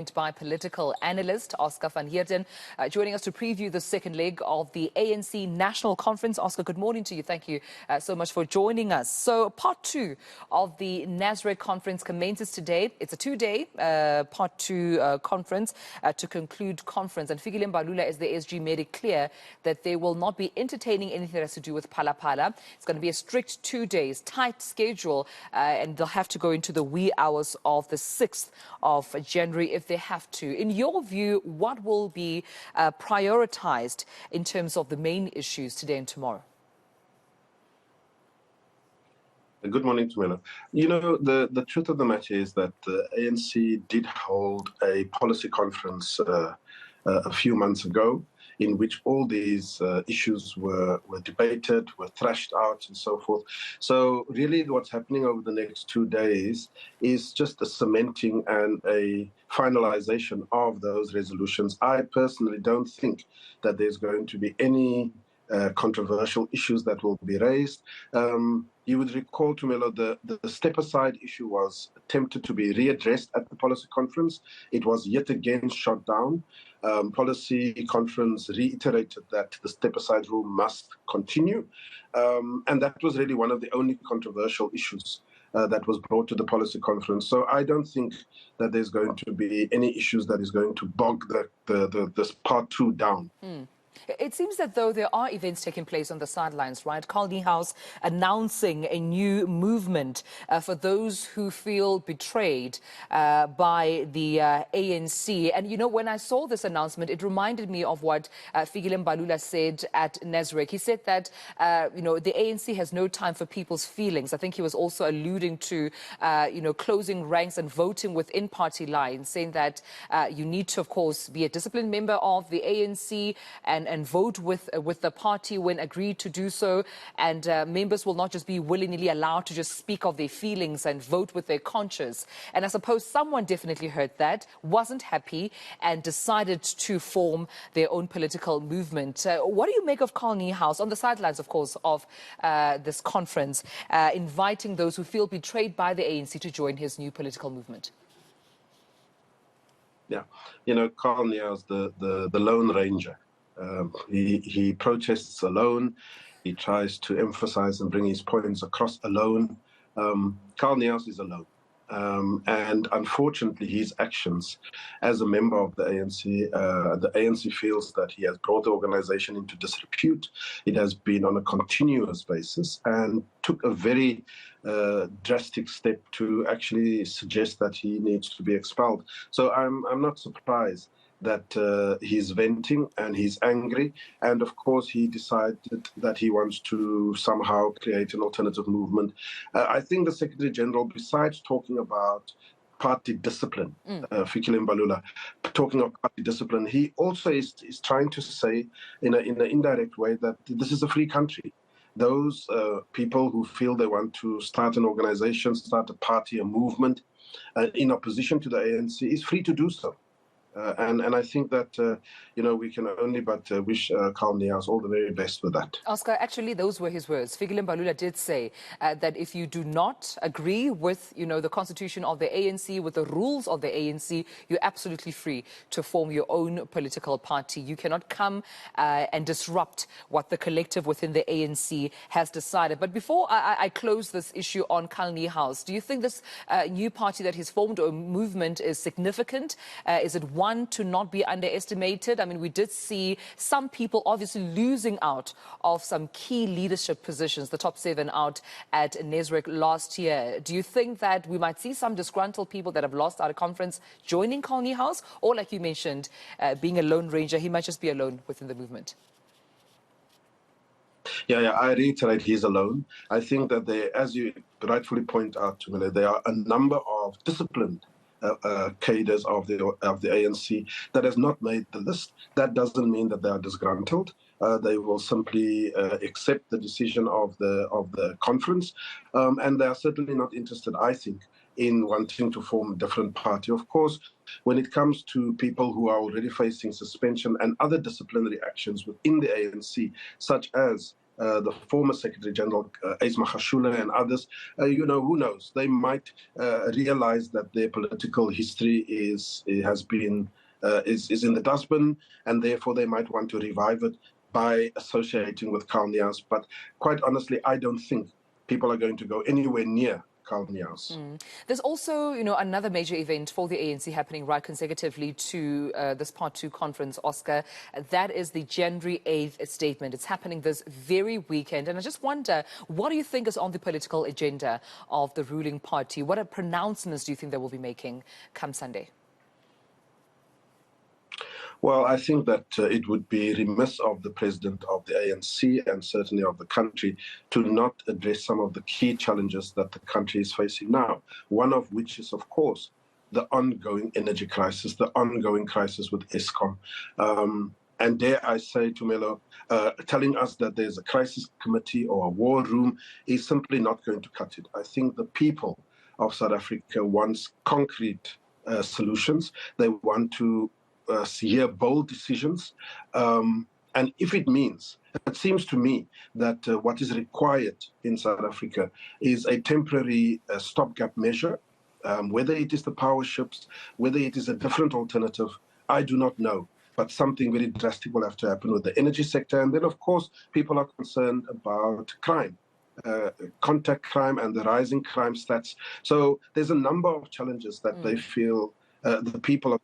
By political analyst Oscar van Heerden, joining us to preview the second leg of the ANC National Conference. Oscar, good morning to you. Thank you so much for joining us. So part two of the Nasrec conference commences today. It's a two-day part two conference to conclude conference. And Fikile Mbalula, as the SG, made it clear that they will not be entertaining anything that has to do with Phala Phala. It's going to be a strict 2 days, tight schedule, and they'll have to go into the wee hours of the 6th of January if they have to. In your view, what will be prioritized in terms of the main issues today and tomorrow? Good morning, Tumela. You know, the truth of the matter is that the ANC did hold a policy conference a few months ago, in which all these issues were debated, were thrashed out and so forth. So really what's happening over the next 2 days is just a cementing and a finalization of those resolutions. I personally don't think that there's going to be any controversial issues that will be raised. You would recall, Tumelo, the step-aside issue was attempted to be readdressed at the policy conference. It was yet again shot down. Policy conference reiterated that the step-aside rule must continue. And that was really one of the only controversial issues that was brought to the policy conference. So I don't think that there's going to be any issues that is going to bog this part two down. It seems that, though, there are events taking place on the sidelines, right? Carl Niehaus announcing a new movement for those who feel betrayed by the ANC. And, you know, when I saw this announcement, it reminded me of what Fikile Mbalula said at Nasrec. He said that, you know, the ANC has no time for people's feelings. I think he was also alluding to, you know, closing ranks and voting within party lines, saying that you need to, of course, be a disciplined member of the ANC and vote with the party when agreed to do so. And members will not just be willy-nilly allowed to just speak of their feelings and vote with their conscience. And I suppose someone definitely heard that, wasn't happy, and decided to form their own political movement. What do you make of Carl Niehaus, on the sidelines, of course, of this conference, inviting those who feel betrayed by the ANC to join his new political movement? Yeah, you know, Carl Niehaus, the Lone Ranger. He protests alone. He tries to emphasize and bring his points across alone. Carl Niehaus is alone. And unfortunately, his actions as a member of the ANC feels that he has brought the organization into disrepute. It has been on a continuous basis and took a very drastic step to actually suggest that he needs to be expelled. So I'm not surprised that he's venting and he's angry. And of course, he decided that he wants to somehow create an alternative movement. I think the Secretary General, besides talking about party discipline, Fikile Mbalula, talking of party discipline, he also is trying to say in an indirect way that this is a free country. Those people who feel they want to start an organization, start a party, a movement in opposition to the ANC is free to do so. And I think that, you know, we can only but wish Carl Niehaus all the very best with that. Oscar, actually, those were his words. Fikile Mbalula did say that if you do not agree with, you know, the constitution of the ANC, with the rules of the ANC, you're absolutely free to form your own political party. You cannot come and disrupt what the collective within the ANC has decided. But before I close this issue on Carl Niehaus, do you think this new party that he's formed or movement is significant? Is it one to not be underestimated? I mean, we did see some people obviously losing out of some key leadership positions, the top 7 out at Nasrec last year. Do you think that we might see some disgruntled people that have lost out of conference joining Carl Niehaus? Or, like you mentioned, being a lone ranger, he might just be alone within the movement? Yeah, I reiterate, he's alone. I think that as you rightfully point out, there are a number of disciplined cadres of the ANC that has not made the list. That doesn't mean that they are disgruntled. They will simply accept the decision of the conference, and they are certainly not interested, I think, in wanting to form a different party. Of course, when it comes to people who are already facing suspension and other disciplinary actions within the ANC, such as the former Secretary General Esma Khashula and others, who knows? They might realize that their political history is in the dustbin, and therefore they might want to revive it by associating with Karl Neus. But quite honestly, I don't think people are going to go anywhere near Karl Neus. There's also, another major event for the ANC happening right consecutively to this Part 2 conference, Oscar. That is the January 8th statement. It's happening this very weekend. And I just wonder, what do you think is on the political agenda of the ruling party? What pronouncements do you think they will be making come Sunday? Well, I think that it would be remiss of the president of the ANC and certainly of the country to not address some of the key challenges that the country is facing now, one of which is, of course, the ongoing energy crisis, the ongoing crisis with Eskom. And dare I say, Tumelo, telling us that there's a crisis committee or a war room is simply not going to cut it. I think the people of South Africa want concrete solutions. They want to hear bold decisions. And if it means, it seems to me that what is required in South Africa is a temporary stopgap measure, whether it is the power ships, whether it is a different alternative, I do not know. But something very drastic will have to happen with the energy sector. And then, of course, people are concerned about crime. Contact crime and the rising crime stats. So there's a number of challenges that they feel the people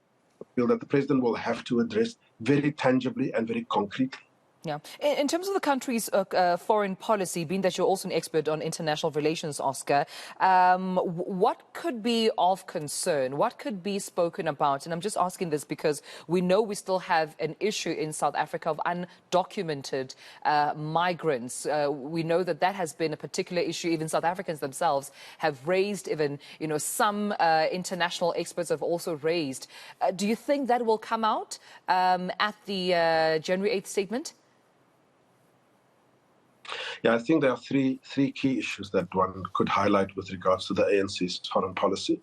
feel that the president will have to address very tangibly and very concretely. Yeah. In terms of the country's foreign policy, being that you're also an expert on international relations, Oscar, what could be of concern? What could be spoken about? And I'm just asking this because we know we still have an issue in South Africa of undocumented migrants. We know that has been a particular issue. Even South Africans themselves have raised, even, some international experts have also raised. Do you think that will come out at the January 8th statement? Yeah, I think there are three key issues that one could highlight with regards to the ANC's foreign policy.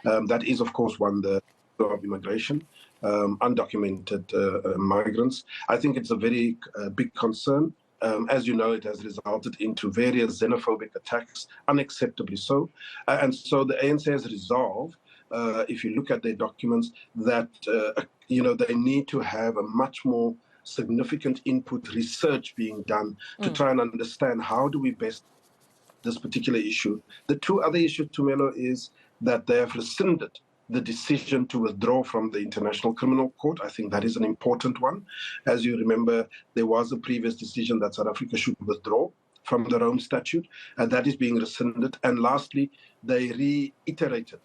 That is, of course, one, the issue of immigration, undocumented migrants. I think it's a very big concern. As you know, it has resulted into various xenophobic attacks, unacceptably so. And so the ANC has resolved, if you look at their documents, that they need to have a much more significant input research being done to try and understand how do we best this particular issue. The two other issues, Tumelo, is that they have rescinded the decision to withdraw from the International Criminal Court. I think that is an important one. As you remember, there was a previous decision that South Africa should withdraw from the Rome Statute, and that is being rescinded. And lastly, they reiterated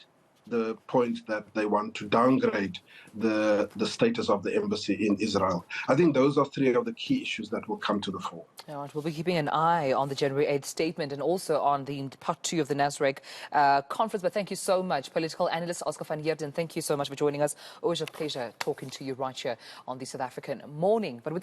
the point that they want to downgrade the status of the embassy in Israel. I think those are three of the key issues that will come to the fore. All right, we'll be keeping an eye on the January 8th statement and also on the Part 2 of the NASREC conference. But thank you so much, political analyst Oscar van Heerden. Thank you so much for joining us. Always a pleasure talking to you right here on the South African Morning. But with that,